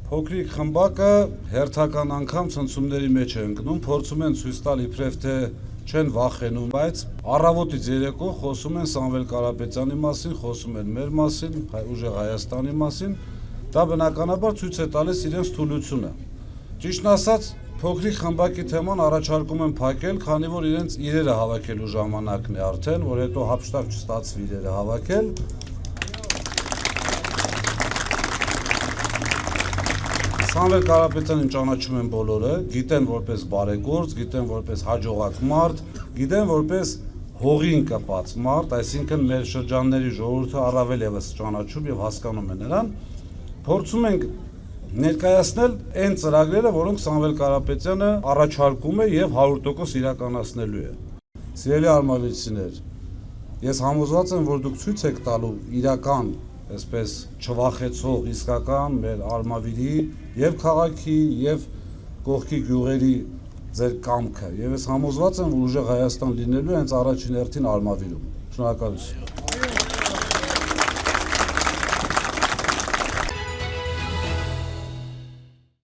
Փոքրիկ խմբակը հերթական անգամ ցնցումների մեջ է ընկնում, փորձում են ցույց տալ իբրև թե չեն վախենում, բայց առավոտից երեկո խոսում են Սամվել Կարապետյանի մասին, խոսում են մեր մասին, ուժեղ Հայաստանի մասին, դա բնականաբար ցույց է տալիս իրենց թուլությունը։ Ճիշտն ասած, փոքրիկ խմբակի թեման առաջարկում են փակել, քանի որ իրենց իրերը հավաքելու ժամանակն է արդեն, որ հետո հափշտակ չստացվի իրերը հավաքել։ Սամվել Կարապետյանին ճանաչում են բոլորը, գիտեն որպես բարեգործ, գիտեն որպես հաջողակ մարդ, գիտեն որպես հողին կպած մարդ, այսինքն մեր շրջանների ժողովուրդը առավել ևս ճանաչում եւ հասկանում է նրան, փորձում ենք ներկայացնել այն ծրագրերը, որոնք Սամվել Կարապետյանը առաջարկում է եւ 100% իրականացնելու է։ Սիրելի արմավիրցիներ, ես համոզված եմ, որ դուք ցույց եք տալու իրական, այսպես չվախեցող, իսկական մեր Արմավիրի եւ քաղաքի եւ կողքի գյուղերի ձեր կամքը, եւ ես համոզված եմ, որ ուժեղ Հայաստան լինելու է հենց առաջին հերթին Արմավիրում։ Շնորհակալություն։